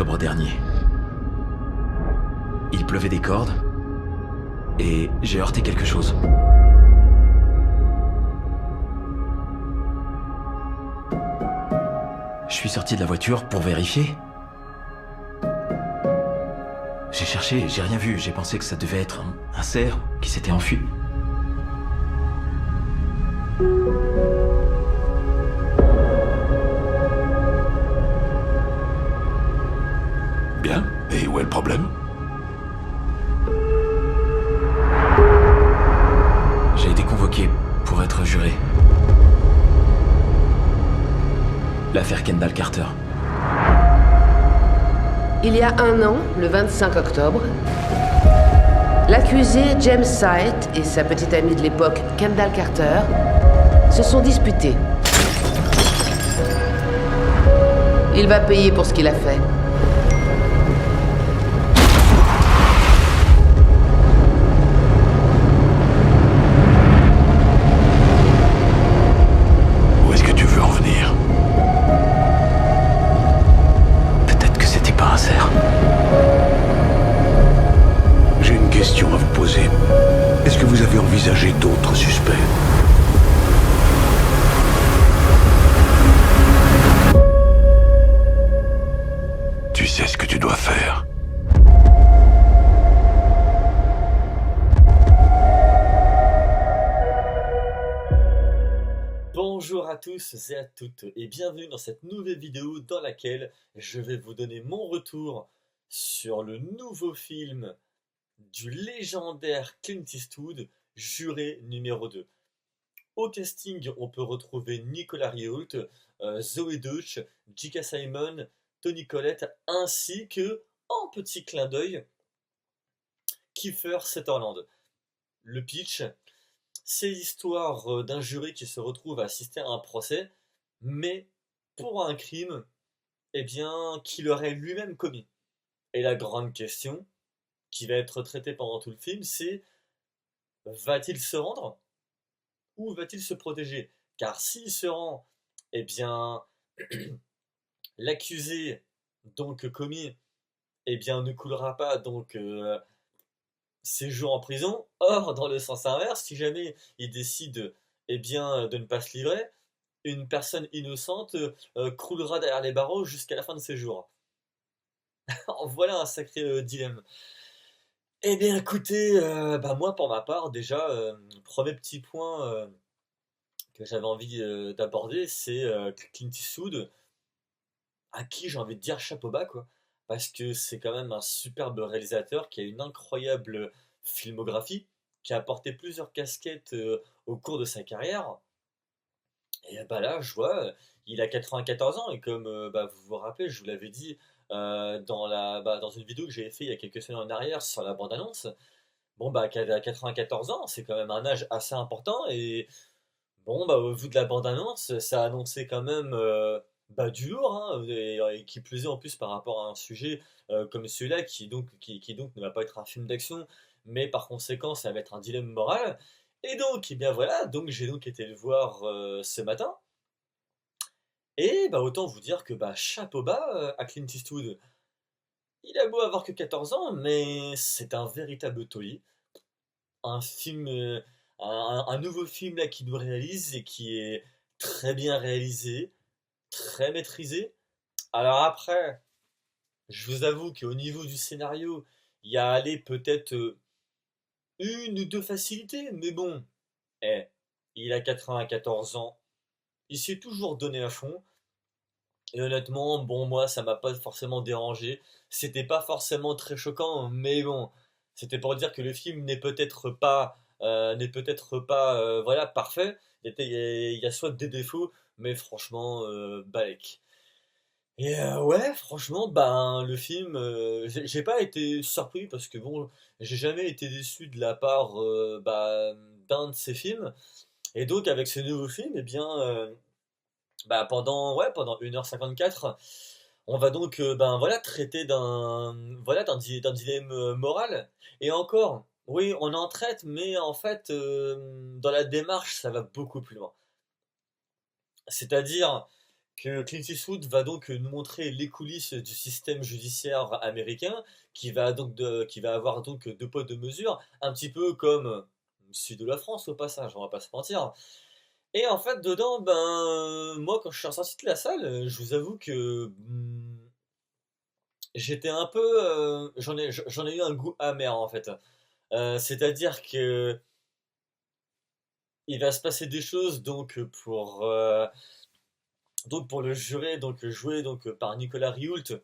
octobre dernier. Il pleuvait des cordes et j'ai heurté quelque chose. Je suis sorti de la voiture pour vérifier. J'ai cherché, j'ai rien vu. J'ai pensé que ça devait être un cerf qui s'était enfui. Bien. Et où est le problème? J'ai été convoqué pour être juré. L'affaire Kendall Carter. Il y a un an, le 25 octobre, l'accusé James Sight et sa petite amie de l'époque, Kendall Carter, se sont disputés. Il va payer pour ce qu'il a fait. Où est-ce que tu veux en venir? Peut-être que c'était pas un cerf. J'ai une question à vous poser. Est-ce que vous avez envisagé d'autres suspects? Tu sais ce que tu dois faire. Bonjour à tous et à toutes et bienvenue dans cette nouvelle vidéo dans laquelle je vais vous donner mon retour sur le nouveau film du légendaire Clint Eastwood, Juré numéro 2. Au casting, on peut retrouver Nicolas Riault, Zoé Deutch, J.K. Simon, Toni Collette, ainsi que, en petit clin d'œil, Kiefer Sutherland. Le pitch, c'est l'histoire d'un juré qui se retrouve à assister à un procès, mais pour un crime qu'il aurait lui-même commis. Et la grande question qui va être traitée pendant tout le film, c'est va-t-il se rendre ou va-t-il se protéger? Car s'il se rend, l'accusé donc commis ne coulera pas ses jours en prison. Or, dans le sens inverse, si jamais il décide de ne pas se livrer, une personne innocente croulera derrière les barreaux jusqu'à la fin de ses jours. Voilà un sacré dilemme. Eh bien écoutez, moi pour ma part déjà, premier petit point que j'avais envie d'aborder, c'est Clint Eastwood, à qui j'ai envie de dire chapeau bas quoi, parce que c'est quand même un superbe réalisateur qui a une incroyable filmographie, qui a porté plusieurs casquettes au cours de sa carrière. Et là, je vois, il a 94 ans, et comme vous vous rappelez, je vous l'avais dit dans une vidéo que j'avais fait il y a quelques semaines en arrière sur la bande-annonce. À 94 ans, c'est quand même un âge assez important, et au vu de la bande-annonce, ça annonçait quand même du lourd, hein, et qui plus est en plus par rapport à un sujet comme celui-là, qui donc ne va pas être un film d'action, mais par conséquent, ça va être un dilemme moral. Et donc, donc j'ai donc été le voir ce matin, et autant vous dire que chapeau bas à Clint Eastwood. Il a beau avoir que 14 ans, mais c'est un véritable taulier. Un film, un nouveau film là qui nous réalise et qui est très bien réalisé, très maîtrisé. Alors après, je vous avoue qu'au niveau du scénario, il y a allé peut-être une ou deux facilités, mais bon, eh, il a 94 ans, il s'est toujours donné à fond. Et honnêtement, moi, ça m'a pas forcément dérangé. C'était pas forcément très choquant, mais bon, c'était pour dire que le film n'est peut-être pas parfait. Il y a soit des défauts, mais franchement, balèque. Et ouais, franchement, le film, j'ai pas été surpris parce que bon, j'ai jamais été déçu de la part d'un de ces films. Et donc, avec ce nouveau film, pendant 1h54, on va donc traiter d'un dilemme moral. Et encore, oui, on en traite, mais en fait, dans la démarche, ça va beaucoup plus loin. C'est-à-dire que Clint Eastwood va donc nous montrer les coulisses du système judiciaire américain, qui va avoir donc deux poids deux mesures, un petit peu comme celui de la France au passage, on va pas se mentir. Et en fait, dedans, moi quand je suis ressorti de la salle, je vous avoue que j'étais un peu, j'en ai eu un goût amer en fait. C'est-à-dire que il va se passer des choses donc pour le juré, donc joué donc par Nicolas Rioult,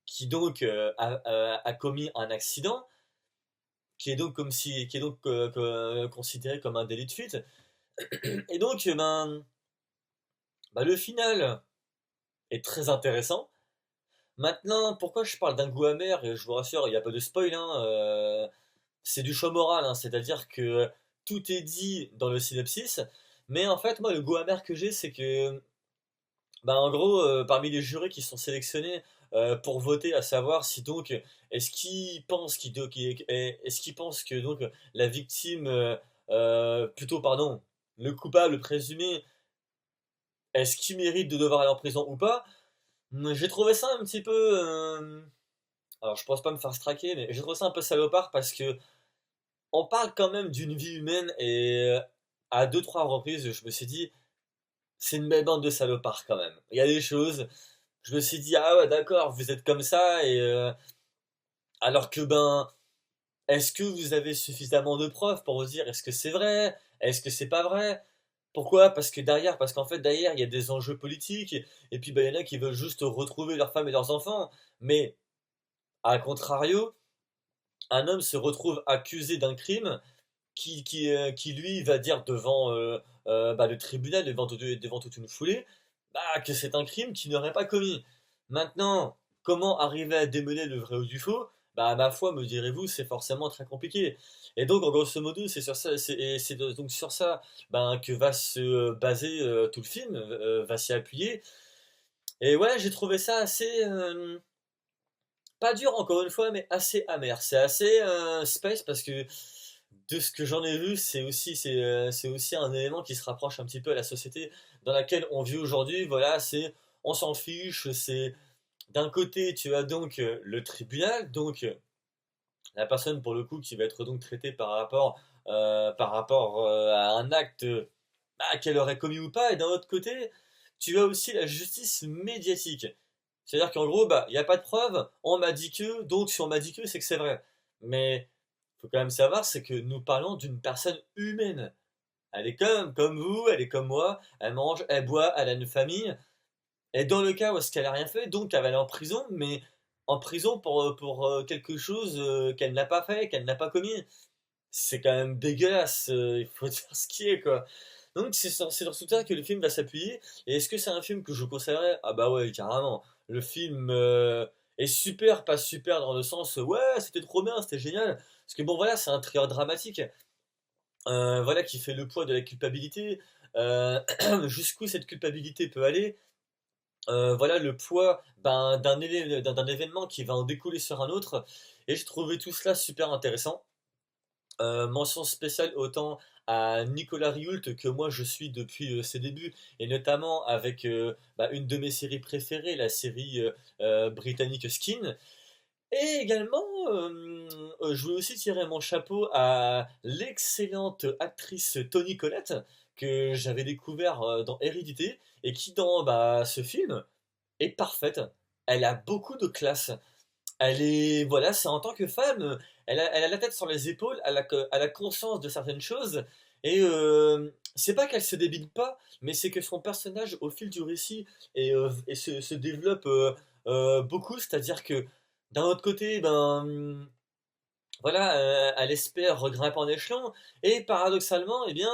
qui donc a commis un accident, qui est donc considéré comme un délit de fuite. Et donc le final est très intéressant. Maintenant, pourquoi je parle d'un goût amer? Et je vous rassure, il n'y a pas de spoil, hein, c'est du show moral, hein, c'est-à-dire que tout est dit dans le synopsis. Mais en fait, moi, le goût amer que j'ai, c'est que en gros, parmi les jurés qui sont sélectionnés pour voter, à savoir si donc est-ce qu'ils pensent est-ce qu'ils pensent que donc la victime, plutôt pardon, le coupable présumé, est-ce qu'il mérite de devoir aller en prison ou pas? J'ai trouvé ça un petit peu, alors je pense pas me faire straquer, mais j'ai trouvé ça un peu salopard parce que on parle quand même d'une vie humaine et à deux trois reprises, je me suis dit c'est une belle bande de salopards quand même. Il y a des choses, je me suis dit, ah ouais, d'accord, vous êtes comme ça, et alors que est-ce que vous avez suffisamment de preuves pour vous dire, est-ce que c'est vrai, est-ce que c'est pas vrai? Pourquoi? Parce qu'en fait, derrière, il y a des enjeux politiques, et puis il y en a qui veulent juste retrouver leurs femmes et leurs enfants. Mais, à contrario, un homme se retrouve accusé d'un crime qui lui va dire devant le tribunal, devant toute une foulée, que c'est un crime qu'il n'aurait pas commis. Maintenant, comment arriver à démêler le vrai ou du faux? Ma foi, me direz-vous, c'est forcément très compliqué. Et donc, en grosso modo, c'est sur ça, donc sur ça que va se baser tout le film, va s'y appuyer. Et ouais, j'ai trouvé ça assez, pas dur encore une fois, mais assez amer. C'est assez space parce que de ce que j'en ai vu, c'est aussi un élément qui se rapproche un petit peu à la société dans laquelle on vit aujourd'hui. Voilà, on s'en fiche. C'est d'un côté, tu as donc le tribunal, donc la personne pour le coup qui va être donc traitée par rapport à un acte qu'elle aurait commis ou pas. Et d'un autre côté, tu as aussi la justice médiatique. C'est-à-dire qu'en gros, il n'y a pas de preuve, on m'a dit que, donc si on m'a dit que, c'est que c'est vrai. Mais il faut quand même savoir, c'est que nous parlons d'une personne humaine. Elle est comme vous, elle est comme moi, elle mange, elle boit, elle a une famille. Et dans le cas où est-ce qu'elle a rien fait, donc elle va aller en prison, mais en prison pour quelque chose qu'elle n'a pas fait, qu'elle n'a pas commis. C'est quand même dégueulasse, il faut dire ce qui est, quoi. Donc c'est sur ce terrain que le film va s'appuyer. Et est-ce que c'est un film que je conseillerais? Ah bah ouais, carrément. Le film est super, pas super dans le sens ouais, c'était trop bien, c'était génial. Parce que bon voilà, c'est un thriller dramatique, voilà, qui fait le poids de la culpabilité, jusqu'où cette culpabilité peut aller. Voilà le poids d'un événement qui va en découler sur un autre. Et j'ai trouvé tout cela super intéressant. Mention spéciale autant à Nicolas Rioult que moi je suis depuis ses débuts, et notamment avec une de mes séries préférées, la série britannique Skin. Et également, je voulais aussi tirer mon chapeau à l'excellente actrice Toni Collette, que j'avais découvert dans Hérédité, et qui dans ce film est parfaite. Elle a beaucoup de classe. Voilà, c'est en tant que femme, elle a la tête sur les épaules, elle a conscience de certaines choses, et c'est pas qu'elle se débile pas, mais c'est que son personnage, au fil du récit, se développe beaucoup, c'est-à-dire que d'un autre côté, voilà, elle espère regrimper en échelon, et paradoxalement, eh bien,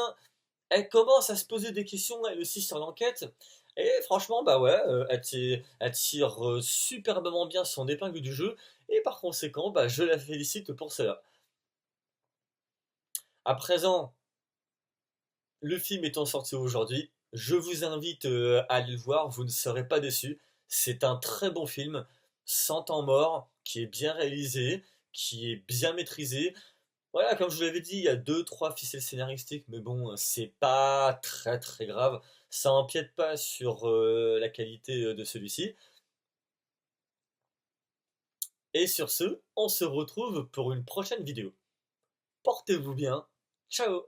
elle commence à se poser des questions, elle aussi, sur l'enquête. Et franchement, ouais, elle tire superbement bien son épingle du jeu. Et par conséquent, je la félicite pour cela. À présent, le film étant sorti aujourd'hui, je vous invite à aller le voir, vous ne serez pas déçus. C'est un très bon film, sans temps mort, qui est bien réalisé, qui est bien maîtrisé. Voilà, comme je vous l'avais dit, il y a deux, trois ficelles scénaristiques, mais bon, c'est pas très très grave. Ça empiète pas sur la qualité de celui-ci. Et sur ce, on se retrouve pour une prochaine vidéo. Portez-vous bien. Ciao!